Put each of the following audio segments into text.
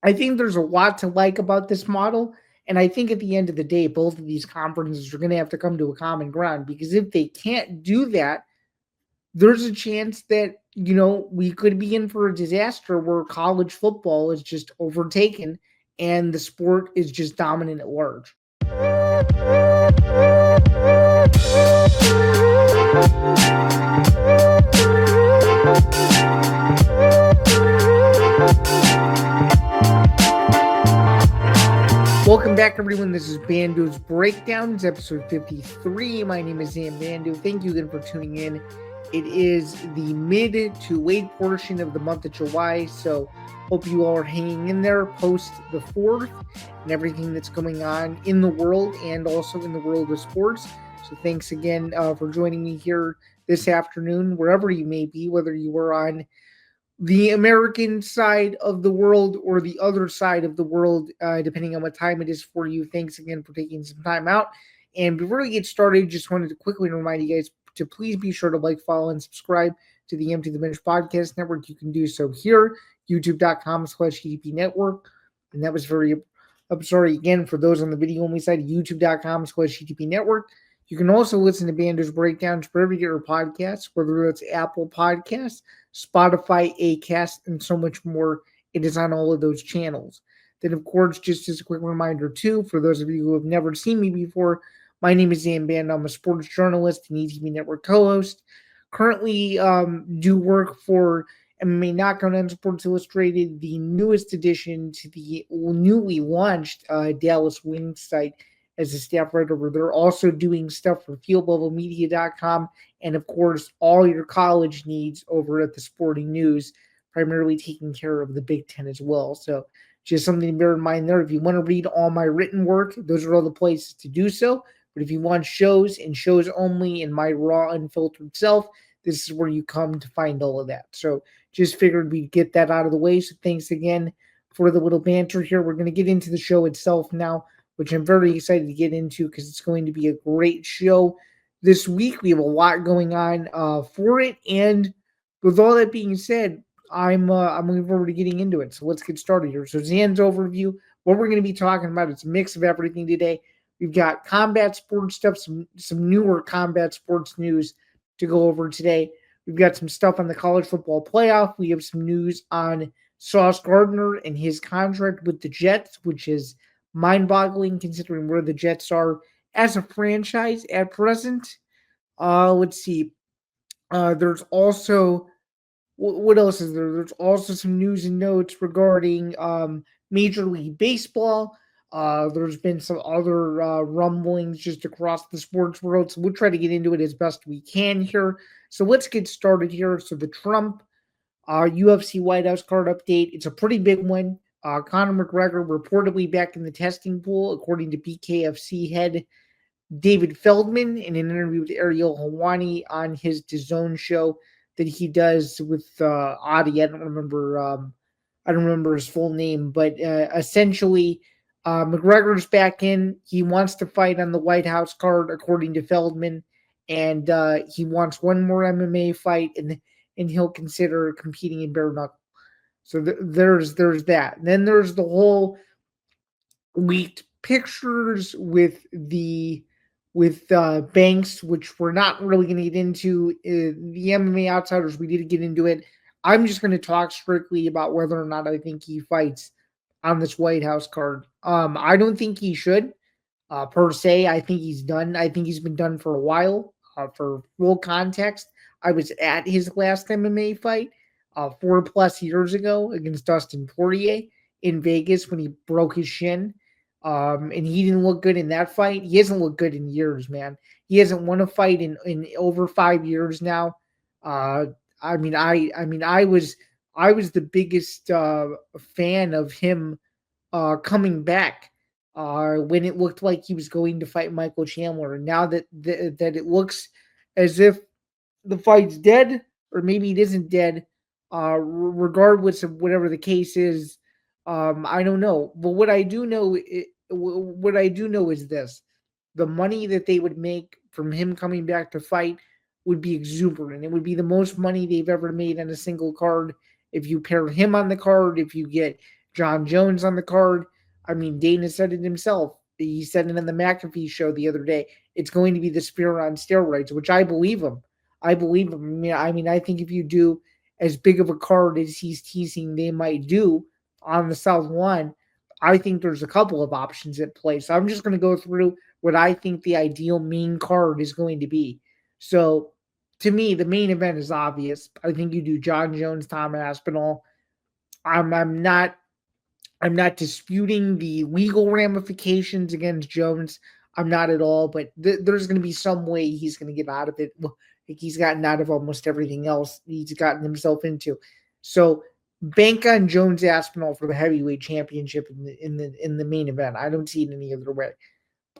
I think there's a lot to like about this model. And I think at the end of the day, both of these conferences are going to have to come to a common ground because if they can't do that, there's a chance that, we could be in for a disaster where college football is just overtaken and the sport is just dominant at large. Welcome back, everyone. This is Bando's Breakdowns, episode 53. My name is Zain Bando. Thank you again for tuning in. It is the mid to late portion of the month of July, so hope you all are hanging in there post the 4th and everything that's going on in the world and also in the world of sports. So thanks again for joining me here this afternoon, wherever you may be, whether you were on the American side of the world or the other side of the world, depending on what time it is for you. Thanks again for taking some time out. And before we get started, just wanted to quickly remind you guys to please be sure to like, follow, and subscribe to the Empty the Bench Podcast Network. You can do so here, youtube.com/GDP Network. And that was I'm sorry again for those on the video only side, youtube.com/GDP Network. You can also listen to Bando's Breakdowns wherever you get your podcasts, whether it's Apple Podcasts, Spotify, Acast, and so much more. It is on all of those channels. Then, of course, just as a quick reminder, too, for those of you who have never seen me before, my name is Zain Band. I'm a sports journalist and ETV Network co-host. Currently do work for MMA Knockout and Sports Illustrated, the newest addition to the newly launched Dallas Wings site as a staff writer where they're also doing stuff for fieldlevelmedia.com and, of course, all your college needs over at the Sporting News, primarily taking care of the Big Ten as well. So just something to bear in mind there. If you want to read all my written work, those are all the places to do so. But if you want shows and shows only in my raw, unfiltered self, this is where you come to find all of that. So just figured we'd get that out of the way. So thanks again for the little banter here. We're going to get into the show itself now, which I'm very excited to get into because it's going to be a great show this week. We have a lot going on for it. And with all that being said, I'm looking forward to getting into it. So let's get started here. So Zan's overview, what we're going to be talking about, it's a mix of everything today. We've got combat sports stuff, some newer combat sports news to go over today. We've got some stuff on the college football playoff. We have some news on Sauce Gardner and his contract with the Jets, which is mind-boggling considering where the Jets are as a franchise at present. Let's see. There's also what else is there? There's also some news and notes regarding Major League Baseball. There's been some other rumblings just across the sports world, so we'll try to get into it as best we can here. So let's get started here. So the Trump UFC White House card update. It's a pretty big one. Conor McGregor reportedly back in the testing pool, according to BKFC head David Feldman in an interview with Ariel Helwani on his DAZN show that he does with Adi. I don't remember his full name, but essentially, McGregor's back in. He wants to fight on the White House card, according to Feldman, and he wants one more MMA fight, and he'll consider competing in bare knuckle. So there's that. And then there's the whole leaked pictures with Banks, which we're not really going to get into. The MMA Outsiders, we did get into it. I'm just going to talk strictly about whether or not I think he fights on this White House card. I don't think he should, per se. I think he's done. I think he's been done for a while. For full context, I was at his last MMA fight 4+ years ago against Dustin Poirier in Vegas when he broke his shin. And he didn't look good in that fight. He hasn't looked good in years, man. He hasn't won a fight in over 5 years now. I was the biggest fan of him coming back when it looked like he was going to fight Michael Chandler. And now that it looks as if the fight's dead, or maybe it isn't dead, regardless of whatever the case is, I don't know. But what I do know is this: the money that they would make from him coming back to fight would be exuberant. It would be the most money they've ever made on a single card. If you pair him on the card, if you get John Jones on the card. I mean, Dana said it himself. He said it on the McAfee show the other day. It's going to be the spear on steroids, which I believe him. I believe him. I think if you do as big of a card as he's teasing they might do on the South One, I think there's a couple of options at play. So I'm just going to go through what I think the ideal main card is going to be. So to me, the main event is obvious. I think you do John Jones, Tom Aspinall. I'm not disputing the legal ramifications against Jones. I'm not at all, but there's going to be some way he's going to get out of it. Like he's gotten out of almost everything else he's gotten himself into. So bank on Jones Aspinall for the heavyweight championship in the main event. I don't see it any other way.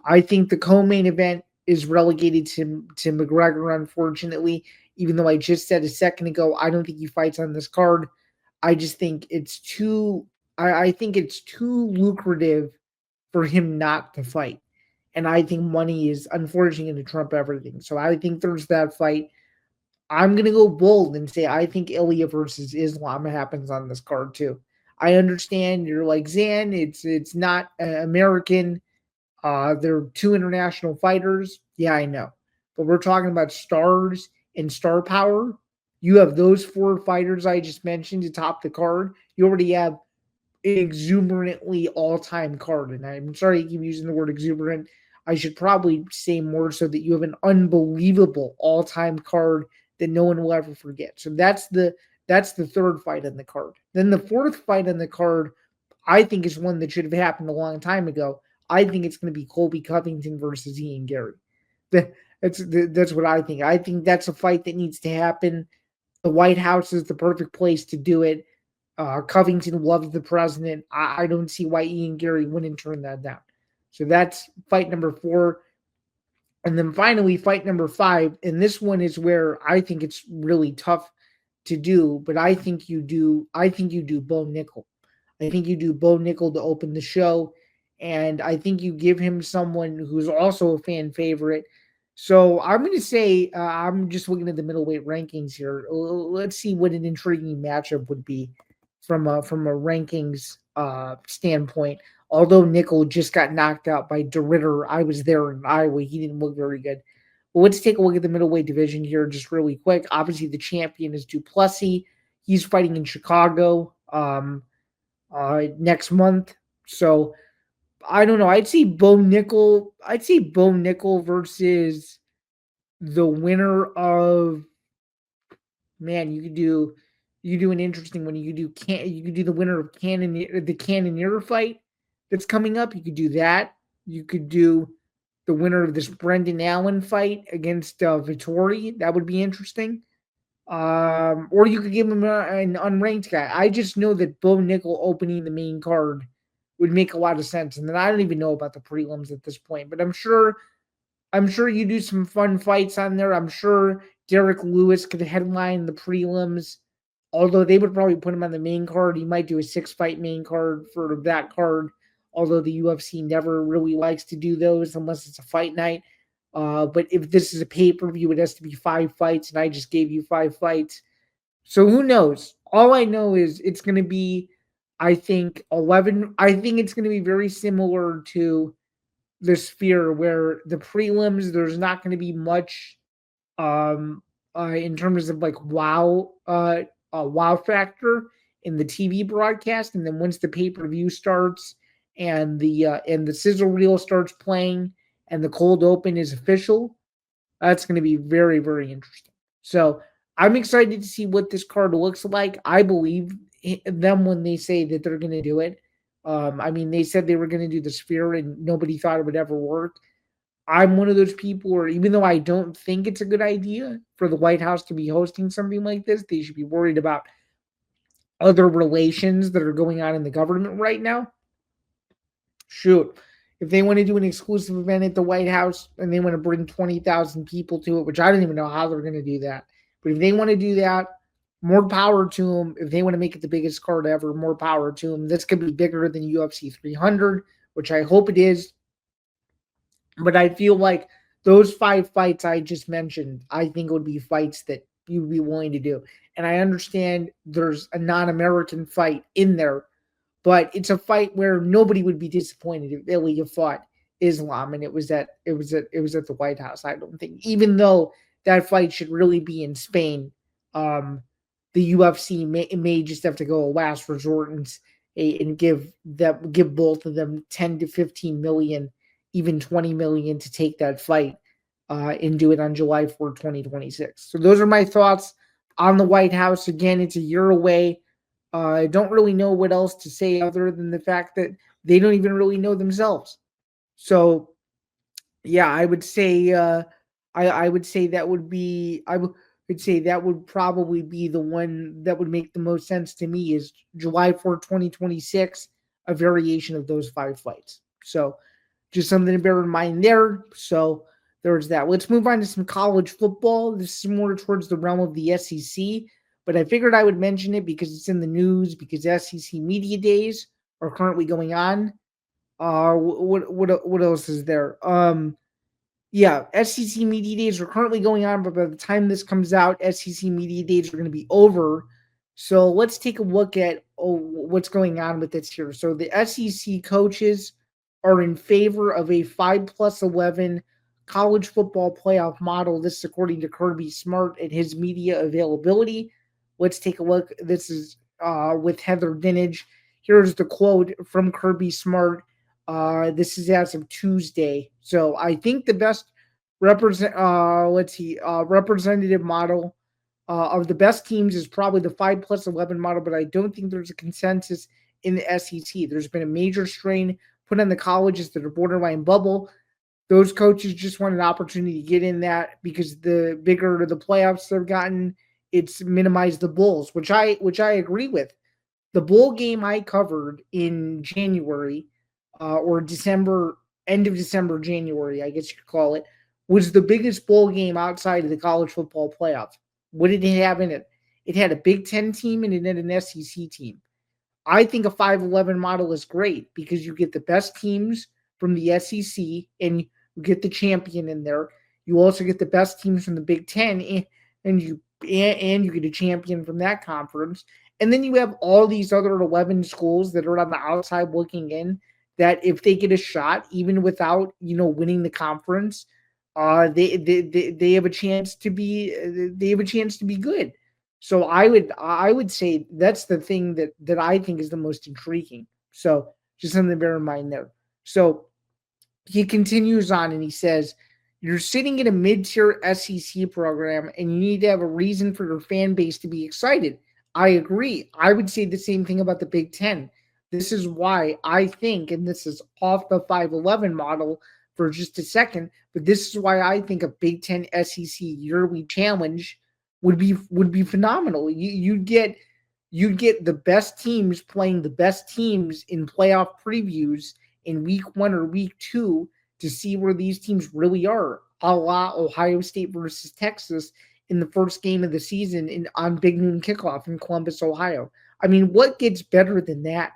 I think the co-main event is relegated to McGregor, unfortunately. Even though I just said a second ago, I don't think he fights on this card. I just think it's too. I think it's too lucrative for him not to fight, and I think money is unfortunately going to trump everything. So I think there's that fight. I'm going to go bold and say I think Ilya versus Islam happens on this card too. I understand you're like Zain. It's not American. They're two international fighters. Yeah, I know. But we're talking about stars and star power. You have those four fighters I just mentioned to top the card. You already have an exuberantly all-time card. And I'm sorry I keep using the word exuberant. I should probably say more so that you have an unbelievable all-time card that no one will ever forget. So that's the third fight on the card. Then the fourth fight on the card, I think, is one that should have happened a long time ago. I think it's going to be Colby Covington versus Ian Gary. That's what I think. I think that's a fight that needs to happen. The White House is the perfect place to do it. Covington loves the president. I don't see why Ian Gary wouldn't turn that down. So that's fight number 4. And then finally, fight number 5. And this one is where I think it's really tough to do, but I think you do Bo Nickel. I think you do Bo Nickel to open the show. And I think you give him someone who's also a fan favorite. So I'm going to say I'm just looking at the middleweight rankings here. Let's see what an intriguing matchup would be from a rankings standpoint. Although Nickel just got knocked out by DeRitter, I was there in Iowa. He didn't look very good. But let's take a look at the middleweight division here just really quick. Obviously, the champion is Duplessis. He's fighting in Chicago next month. So I don't know. I'd see Bo Nickel. I'd see Bo Nickel versus the winner of, man. You could do an interesting one. You could do the winner of the Cannonier fight that's coming up. You could do that. You could do the winner of this Brendan Allen fight against Vittori. That would be interesting. Or you could give him an unranked guy. I just know that Bo Nickel opening the main card would make a lot of sense. And then I don't even know about the prelims at this point, but I'm sure you do some fun fights on there. I'm sure Derek Lewis could headline the prelims, although they would probably put him on the main card. He might do a 6-fight main card for that card, although the UFC never really likes to do those unless it's a fight night. But if this is a pay-per-view, it has to be 5 fights, and I just gave you 5 fights. So who knows? All I know is it's going to be, I think, 11. I think it's going to be very similar to the Sphere, where the prelims, there's not going to be much in terms of like wow factor in the TV broadcast. And then once the pay-per-view starts and the sizzle reel starts playing and the cold open is official, that's going to be very, very interesting. So I'm excited to see what this card looks like. I believe them when they say that they're going to do it. They said they were going to do the Sphere and nobody thought it would ever work. I'm one of those people where even though I don't think it's a good idea for the White House to be hosting something like this, they should be worried about other relations that are going on in the government right now. Shoot, if they want to do an exclusive event at the White House and they want to bring 20,000 people to it, which I don't even know how they're going to do that, but if they want to do that, more power to them. If they want to make it the biggest card ever, more power to them. This could be bigger than UFC 300, which I hope it is. But I feel like those 5 fights I just mentioned, I think would be fights that you would be willing to do. And I understand there's a non-American fight in there, but it's a fight where nobody would be disappointed if Ilya fought Islam and it was at the White House. I don't think, even though that fight should really be in Spain, um, the UFC may just have to go a last resort and give both of them 10 to 15 million, even 20 million to take that fight and do it on July 4th, 2026. So those are my thoughts on the White House. Again, it's a year away. I don't really know what else to say other than the fact that they don't even really know themselves. So yeah, I would say that would be would say that would probably be the one that would make the most sense to me is July 4th, 2026, a variation of those five fights. So just something to bear in mind there. So there's that. Let's move on to some college football. This is more towards the realm of the SEC, but I figured I would mention it because it's in the news, because SEC media days are currently going on. What else is there? Yeah, SEC media days are currently going on, but by the time this comes out, SEC media days are going to be over. So let's take a look at what's going on with this here. So the SEC coaches are in favor of a 5+11 college football playoff model. This is according to Kirby Smart and his media availability. Let's take a look. This is with Heather Dinage. Here's the quote from Kirby Smart. This is as of Tuesday. So I think the best representative model of the best teams is probably the 5+11 model, but I don't think there's a consensus in the SEC. There's been a major strain put on the colleges that are borderline bubble. Those coaches just want an opportunity to get in that because the bigger the playoffs they've gotten, it's minimized the bulls, which I agree with. The bowl game I covered in January or December, end of December, January, I guess you could call it, was the biggest bowl game outside of the college football playoff. What did it have in it? It had a Big Ten team and it had an SEC team. I think a 5-11 model is great because you get the best teams from the SEC and you get the champion in there. You also get the best teams from the Big Ten and you get a champion from that conference. And then you have all these other 11 schools that are on the outside looking in that if they get a shot, even without, winning the conference, they have a chance to be good. So I would say that's the thing that I think is the most intriguing. So just something to bear in mind there. So he continues on and he says, you're sitting in a mid-tier SEC program and you need to have a reason for your fan base to be excited. I agree. I would say the same thing about the Big Ten. This is why I think, and this is off the 5-11 model for just a second, but this is why I think a Big Ten SEC yearly challenge would be phenomenal. You'd get the best teams playing the best teams in playoff previews in week 1 or week 2 to see where these teams really are, a la Ohio State versus Texas in the first game of the season on Big Noon Kickoff in Columbus, Ohio. I mean, what gets better than that?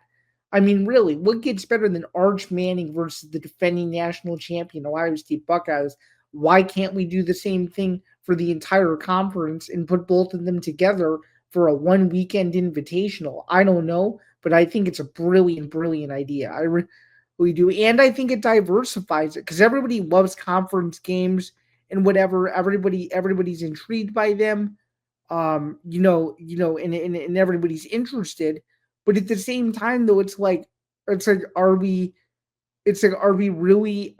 I mean, really, what gets better than Arch Manning versus the defending national champion Ohio State Buckeyes? Why can't we do the same thing for the entire conference and put both of them together for a one weekend invitational? I don't know, but I think it's a brilliant, brilliant idea. We do, and I think it diversifies it because everybody loves conference games and whatever. Everybody's intrigued by them, and everybody's interested. But at the same time, though, it's like, are we? It's like, are we really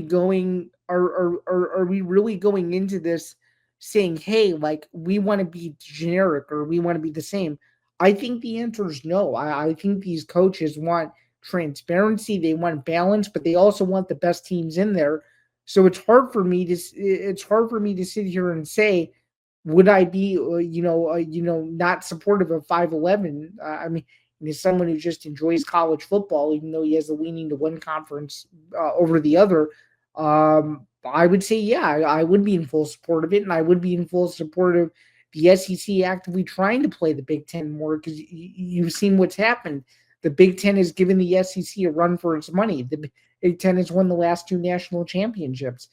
going? Are we really going into this saying, hey, like we want to be generic or we want to be the same? I think the answer is no. I think these coaches want transparency, they want balance, but they also want the best teams in there. So it's hard for me to sit here and say, would I be not supportive of 5-11? I mean, as someone who just enjoys college football, even though he has a leaning to one conference over the other, I would say, yeah, I would be in full support of it, and I would be in full support of the SEC actively trying to play the Big Ten more because you've seen what's happened. The Big Ten has given the SEC a run for its money. The Big Ten has won the last 2 national championships.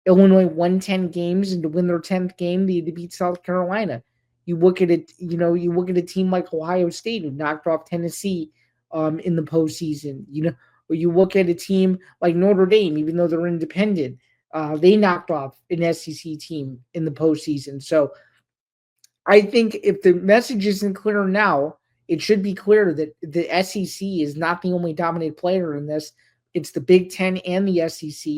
Illinois won 10 games, and to win their 10th game, they had to beat South Carolina. You look at it, you look at a team like Ohio State who knocked off Tennessee in the postseason. When you look at a team like Notre Dame, even though they're independent, they knocked off an SEC team in the postseason. So I think if the message isn't clear now, it should be clear that the SEC is not the only dominant player in this. It's the Big Ten and the SEC.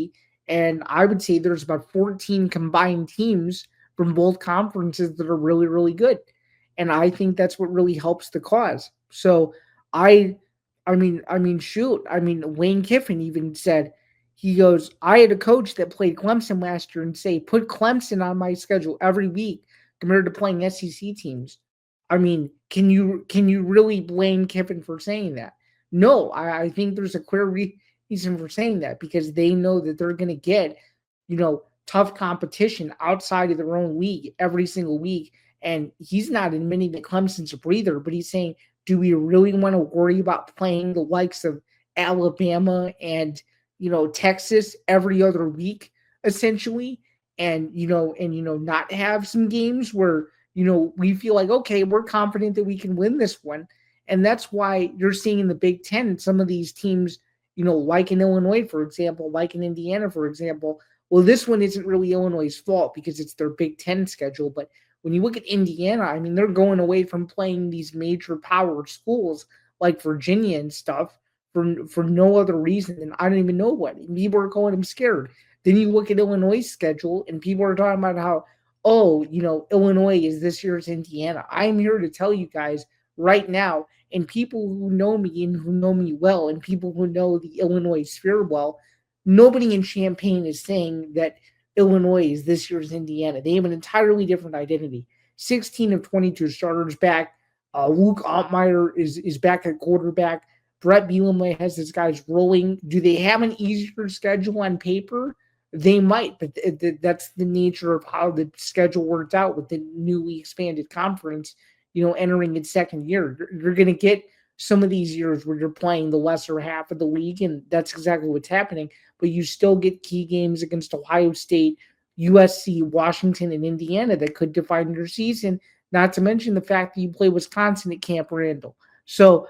And I would say there's about 14 combined teams from both conferences that are really, really good. And I think that's what really helps the cause. So I shoot. Wayne Kiffin even said, he goes, I had a coach that played Clemson last year and say, put Clemson on my schedule every week compared to playing SEC teams. Can you really blame Kiffin for saying that? No, I think there's a clear reason for saying that, because they know that they're going to get, tough competition outside of their own league every single week. And he's not admitting that Clemson's a breather, but he's saying, do we really want to worry about playing the likes of Alabama and, Texas every other week, essentially? And not have some games where we feel like, okay, we're confident that we can win this one. And that's why you're seeing in the Big Ten some of these teams, like in Illinois, for example, like in Indiana, for example. Well, this one isn't really Illinois' fault because it's their Big Ten schedule. But when you look at Indiana, they're going away from playing these major power schools like Virginia and stuff for no other reason than I don't even know what. People are calling them scared. Then you look at Illinois' schedule, and people are talking about how, Illinois is this year's Indiana. I'm here to tell you guys right now, and people who know me and who know me well, and people who know the Illinois sphere well, nobody in Champaign is saying that Illinois is this year's Indiana. They have an entirely different identity. 16 of 22 starters back. Luke Altmaier is back at quarterback. Brett Bielema has his guys rolling. Do they have an easier schedule on paper? They might, but that's the nature of how the schedule worked out with the newly expanded conference, entering its second year. You're going to get some of these years where you're playing the lesser half of the league, and that's exactly what's happening. But you still get key games against Ohio State, USC, Washington, and Indiana that could define your season, not to mention the fact that you play Wisconsin at Camp Randall. So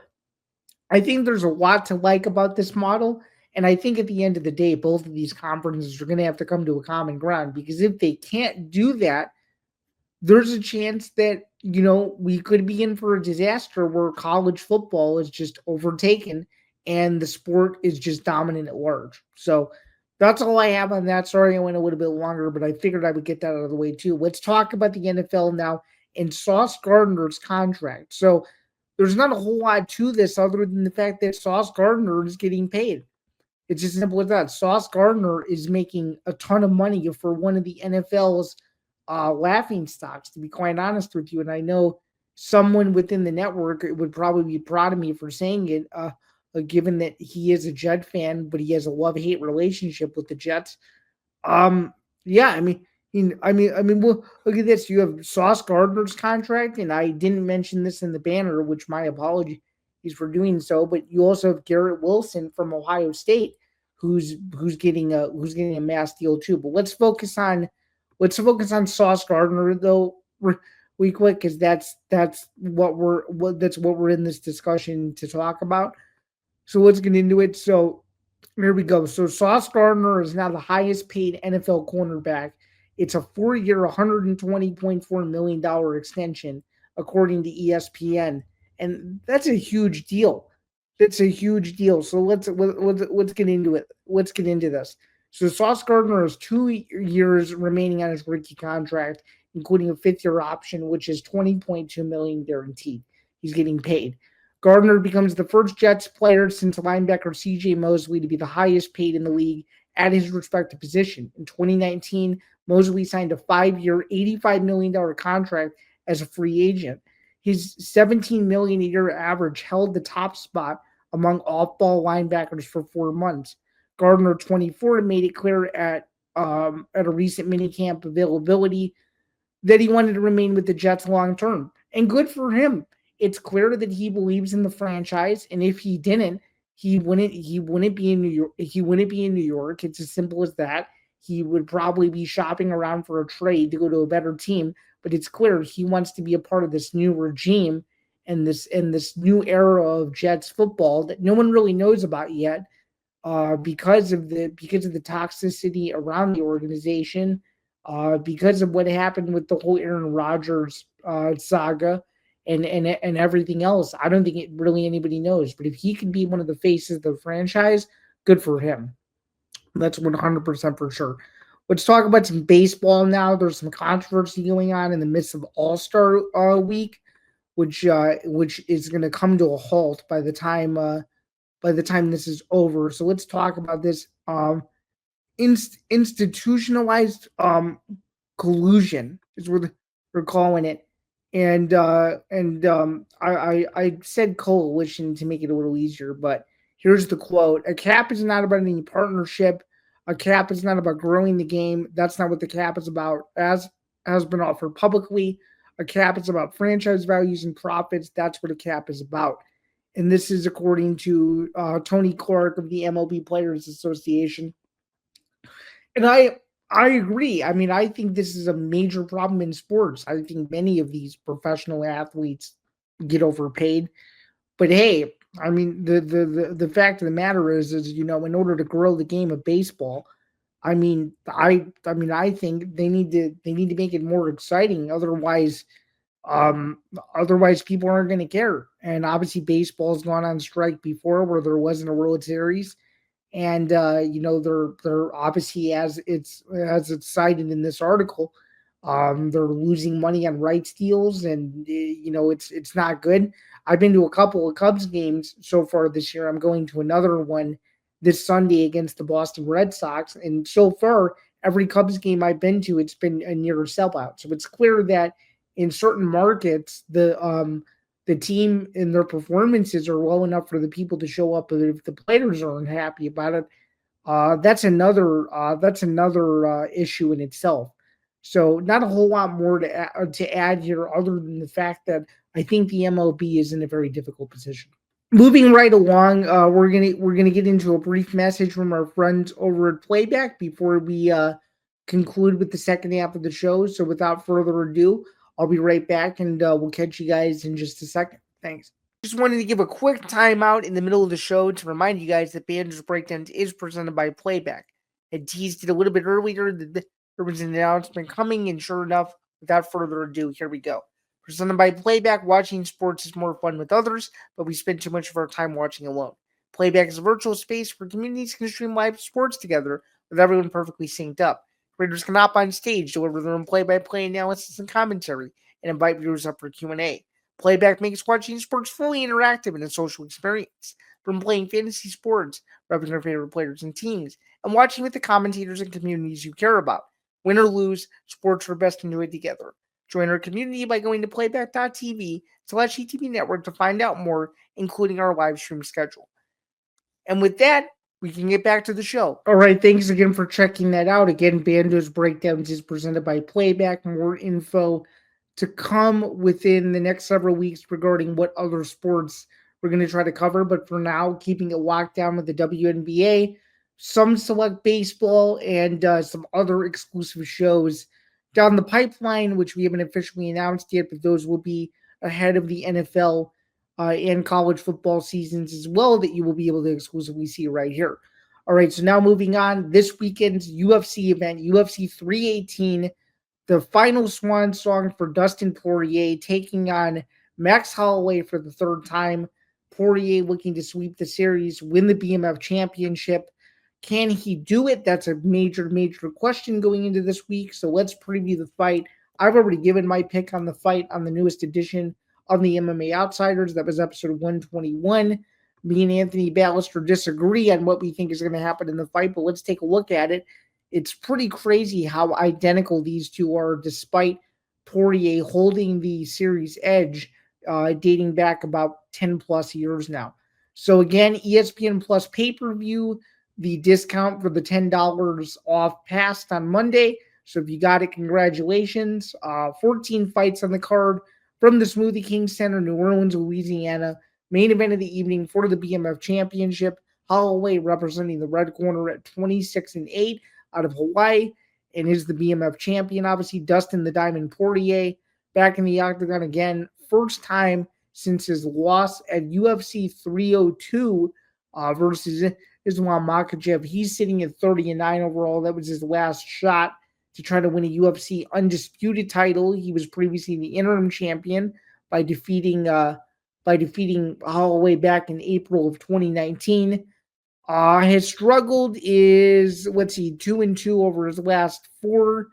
I think there's a lot to like about this model. And I think at the end of the day, both of these conferences are going to have to come to a common ground, because if they can't do that, there's a chance that, we could be in for a disaster where college football is just overtaken and the sport is just dominant at large. So that's all I have on that. Sorry, I went a little bit longer, but I figured I would get that out of the way too. Let's talk about the NFL now and Sauce Gardner's contract. So there's not a whole lot to this other than the fact that Sauce Gardner is getting paid. It's as simple as that. Sauce Gardner is making a ton of money for one of the NFL's laughing stocks, to be quite honest with you. And I know someone within the network would probably be proud of me for saying it, given that he is a Jet fan, but he has a love-hate relationship with the Jets. Yeah, well, look at this. You have Sauce Gardner's contract, and I didn't mention this in the banner, which my apologies for doing so. But you also have Garrett Wilson from Ohio State, who's getting a mass deal too. But let's focus on Sauce Gardner though, really quick, because that's what we're in this discussion to talk about. So let's get into it. So here we go. So Sauce Gardner is now the highest paid NFL cornerback. It's a 4-year, $120.4 million extension, according to ESPN. And that's a huge deal. That's a huge deal. So let's get into it. Let's get into this. So Sauce Gardner has 2 years remaining on his rookie contract, including a 5th-year option, which is $20.2 million guaranteed. He's getting paid. Gardner becomes the first Jets player since linebacker C.J. Mosley to be the highest paid in the league at his respective position. In 2019, Mosley signed a 5-year, $85 million contract as a free agent. His $17 million a year average held the top spot among off-ball linebackers for 4 months. Gardner, 24, made it clear at a recent minicamp availability that he wanted to remain with the Jets long term. And good for him. It's clear that he believes in the franchise, and if he didn't, he wouldn't be in New York. He wouldn't be in New York. It's as simple as that. He would probably be shopping around for a trade to go to a better team, but it's clear he wants to be a part of this new regime, and this new era of Jets football that no one really knows about yet, because of the toxicity around the organization, because of what happened with the whole Aaron Rodgers saga, and everything else. I don't think it really anybody knows. But if he can be one of the faces of the franchise, good for him. That's 100% for sure. Let's talk about some baseball now. There's some controversy going on in the midst of All Star Week, which is going to come to a halt by the time this is over. So let's talk about this. Institutionalized collusion is what we're calling it, and I said coalition to make it a little easier, but here's the quote: "A cap is not about any partnership. A cap is not about growing the game. That's not what the cap is about. As has been offered publicly, a cap is about franchise values and profits. That's what a cap is about." And this is according to Tony Clark of the MLB Players Association. And I agree. I mean, I think this is a major problem in sports. I think many of these professional athletes get overpaid. But hey, I mean, the fact of the matter is in order to grow the game of baseball, I think they need to make it more exciting. Um, otherwise people aren't going to care. And obviously, baseball's gone on strike before, where there wasn't a World Series, and they're obviously, as it's cited in this article, they're losing money on rights deals, and it's not good. I've been to a couple of Cubs games so far this year. I'm going to another one this Sunday against the Boston Red Sox, and so far every Cubs game I've been to, it's been a near sellout. So it's clear that in certain markets, the team and their performances are low enough for the people to show up. But if the players aren't happy about it, that's another issue in itself. So not a whole lot more to add here, other than the fact that I think the MLB is in a very difficult position. Moving right along, we're gonna get into a brief message from our friends over at Playback before we conclude with the second half of the show. So without further ado, I'll be right back, and we'll catch you guys in just a second. Thanks. Just wanted to give a quick timeout in the middle of the show to remind you guys that Banjo's Breakdowns is presented by Playback. I teased it a little bit earlier that there was an announcement coming, and sure enough, without further ado, here we go. Presented by Playback, watching sports is more fun with others, but we spend too much of our time watching alone. Playback is a virtual space where communities can stream live sports together with everyone perfectly synced up. Creators can hop on stage, deliver their own play-by-play analysis and commentary, and invite viewers up for Q&A. Playback makes watching sports fully interactive and a social experience. From playing fantasy sports, repping your favorite players and teams, and watching with the commentators and communities you care about. Win or lose, sports are best enjoyed together. Join our community by going to playback.tv/ETV Network to find out more, including our live stream schedule. And with that, we can get back to the show. All right, thanks again for checking that out. Again, Bando's Breakdowns is presented by Playback. More info to come within the next several weeks regarding what other sports we're going to try to cover. But for now, keeping it locked down with the WNBA, some select baseball, and some other exclusive shows down the pipeline, which we haven't officially announced yet, but those will be ahead of the NFL and college football seasons as well, that you will be able to exclusively see right here. All right, so now moving on, this weekend's UFC event, UFC 318, the final swan song for Dustin Poirier, taking on Max Holloway for the third time. Poirier looking to sweep the series, win the BMF championship. Can he do it? That's a major, major question going into this week. So let's preview the fight. I've already given my pick on the fight on the newest edition of the MMA Outsiders. That was episode 121. Me and Anthony Ballister disagree on what we think is going to happen in the fight, but let's take a look at it. It's pretty crazy how identical these two are, despite Poirier holding the series edge dating back about 10 plus years now. So again, ESPN Plus pay-per-view, the discount for the $10 off passed on Monday. So if you got it, congratulations. 14 fights on the card from the Smoothie King Center, New Orleans, Louisiana. Main event of the evening for the BMF Championship. Holloway representing the red corner at 26-8 out of Hawaii, and is the BMF champion. Obviously, Dustin the Diamond Poirier back in the octagon again. First time since his loss at UFC 302 versus Islam Makhachev. He's sitting at 30-9 overall. That was his last shot to try to win a UFC undisputed title. He was previously the interim champion by defeating Holloway back in April of 2019. His struggled is, let's see, 2-2 over his last four.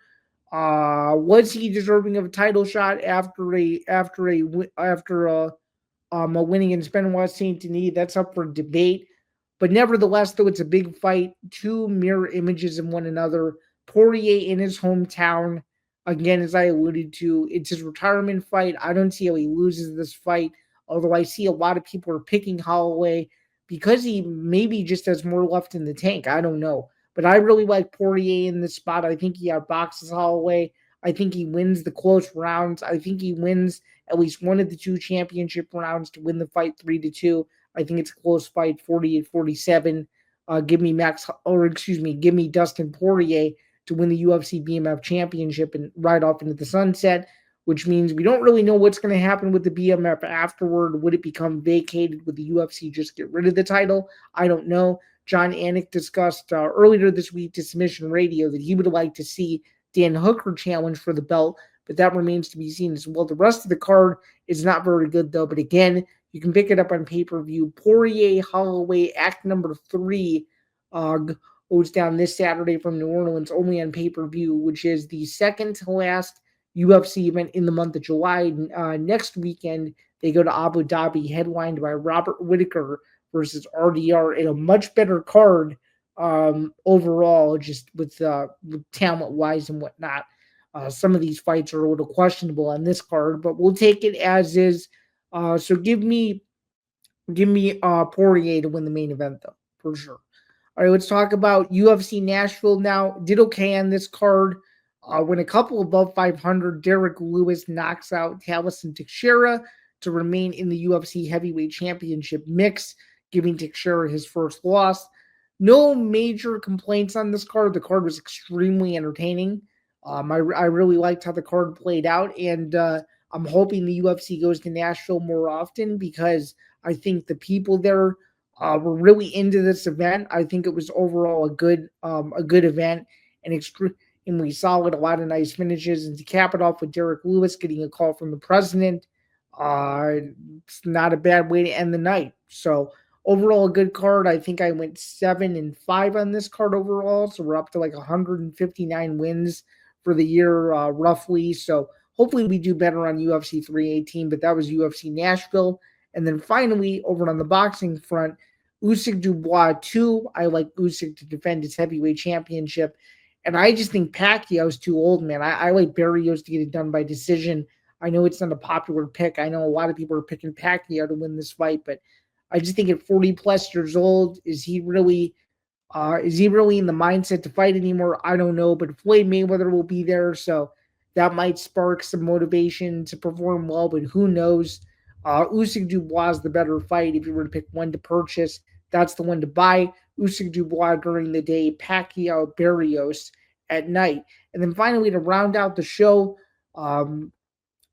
Was he deserving of a title shot after a win against Benoit Saint Denis? That's up for debate. But nevertheless, though, it's a big fight. Two mirror images of one another. Poirier in his hometown. Again, as I alluded to, it's his retirement fight. I don't see how he loses this fight. Although I see a lot of people are picking Holloway because he maybe just has more left in the tank. I don't know. But I really like Poirier in this spot. I think he outboxes Holloway. I think he wins the close rounds. I think he wins at least one of the two championship rounds to win the fight 3-2. I think it's a close fight, 48-47. Give me Dustin Poirier to win the UFC BMF championship and ride off into the sunset, which means we don't really know what's going to happen with the BMF afterward. Would it become vacated? Would the UFC just get rid of the title? I don't know. John Anik discussed earlier this week to Submission Radio that he would like to see Dan Hooker challenge for the belt, but that remains to be seen as well. The rest of the card is not very good, though, but again, you can pick it up on pay-per-view. Poirier Holloway Act number 3 goes down this Saturday from New Orleans, only on pay-per-view, which is the second to last UFC event in the month of July. Next weekend, they go to Abu Dhabi, headlined by Robert Whittaker versus RDR in a much better card overall, just with talent-wise and whatnot. Some of these fights are a little questionable on this card, but we'll take it as is. So give me Poirier to win the main event, though, for sure. All right, let's talk about UFC Nashville now. Did okay on this card. When a couple above 500, Derek Lewis knocks out Taliesin Teixeira to remain in the UFC heavyweight championship mix, giving Teixeira his first loss. No major complaints on this card. The card was extremely entertaining. I really liked how the card played out, and I'm hoping the UFC goes to Nashville more often because I think the people there were really into this event. I think it was overall a good event and extremely solid. A lot of nice finishes, and to cap it off with Derek Lewis getting a call from the president, it's not a bad way to end the night. So overall, a good card. I think I went 7-5 on this card overall, so we're up to like 159 wins for the year, roughly. So hopefully we do better on UFC 318, but that was UFC Nashville. And then finally, over on the boxing front, Usyk Dubois 2. I like Usyk to defend his heavyweight championship. And I just think Pacquiao's too old, man. I like Barrios to get it done by decision. I know it's not a popular pick. I know a lot of people are picking Pacquiao to win this fight, but I just think at 40 plus years old, is he really in the mindset to fight anymore? I don't know, but Floyd Mayweather will be there, so that might spark some motivation to perform well, but who knows? Usyk Dubois is the better fight. If you were to pick one to purchase, that's the one to buy. Usyk Dubois during the day, Pacquiao Barrios at night. And then finally, to round out the show,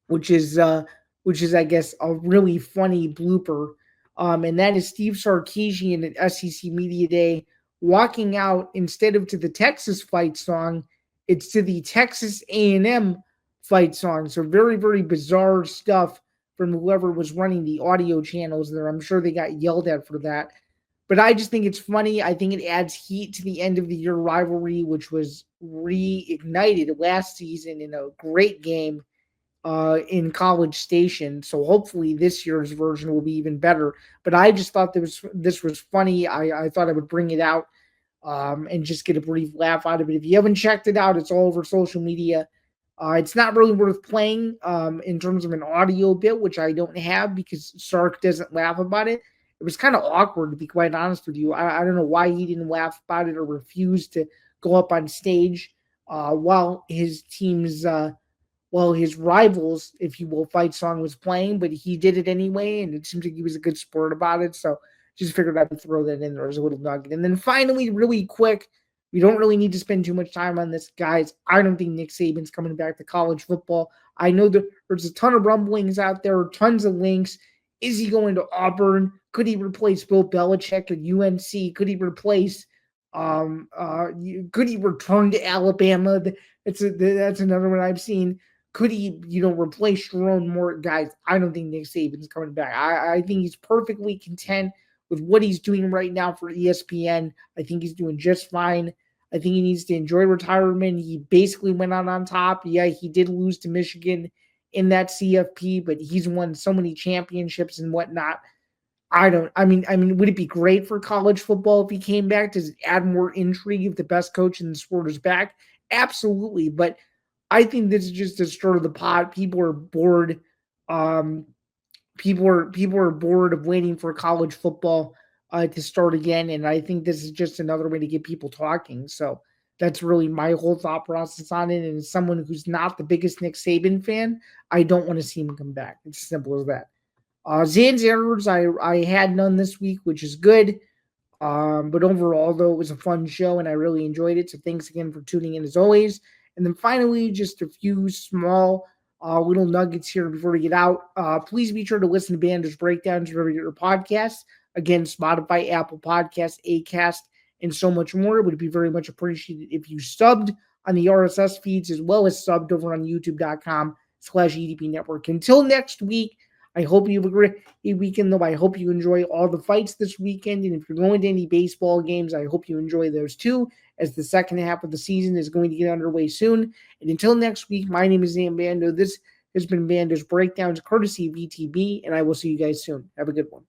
which is I guess a really funny blooper, and that is Steve Sarkisian at SEC Media Day walking out instead of to the Texas fight song, it's to the Texas A&M fight song. So very, very bizarre stuff from whoever was running the audio channels there. I'm sure they got yelled at for that. But I just think it's funny. I think it adds heat to the end of the year rivalry, which was reignited last season in a great game in College Station. So hopefully this year's version will be even better. But I just thought this was funny. I thought I would bring it out and just get a brief laugh out of it. If you haven't checked it out, it's all over social media. It's not really worth playing in terms of an audio bit, which I don't have because Sark doesn't laugh about it. It was kind of awkward, to be quite honest with you. I don't know why he didn't laugh about it or refused to go up on stage while his team's his rivals, if you will, fight song was playing, but he did it anyway, and it seems like he was a good sport about it. So just figured I would throw that in there as a little nugget. And then finally, really quick, we don't really need to spend too much time on this, guys. I don't think Nick Saban's coming back to college football. I know that there's a ton of rumblings out there, tons of links. Is he going to Auburn? Could he replace Bill Belichick at UNC? Could he replace could he return to Alabama? That's another one I've seen. Could he, replace Jerome Moore? Guys, I don't think Nick Saban's coming back. I think he's perfectly content with what he's doing right now for ESPN. I think he's doing just fine. I think he needs to enjoy retirement. He basically went out on top. Yeah, he did lose to Michigan in that CFP, but he's won so many championships and whatnot. Would it be great for college football if he came back? Does it add more intrigue if the best coach in the sport is back? Absolutely. But I think this is just the start of the pot. People are bored. People are bored of waiting for college football to start again. And I think this is just another way to get people talking. So that's really my whole thought process on it. And as someone who's not the biggest Nick Saban fan, I don't want to see him come back. It's as simple as that. Zain's errors, I had none this week, which is good. But overall, though, it was a fun show and I really enjoyed it. So thanks again for tuning in as always. And then finally, just a few small little nuggets here before we get out. Please be sure to listen to Bando's Breakdowns wherever you get your podcasts. Again, Spotify, Apple Podcasts, Acast, and so much more. It would be very much appreciated if you subbed on the RSS feeds as well as subbed over on youtube.com/EDP Network. Until next week, I hope you have a great weekend, though. I hope you enjoy all the fights this weekend. And if you're going to any baseball games, I hope you enjoy those too, as the second half of the season is going to get underway soon. And until next week, my name is Zain Bando. This has been Bando's Breakdowns, courtesy of ETB, and I will see you guys soon. Have a good one.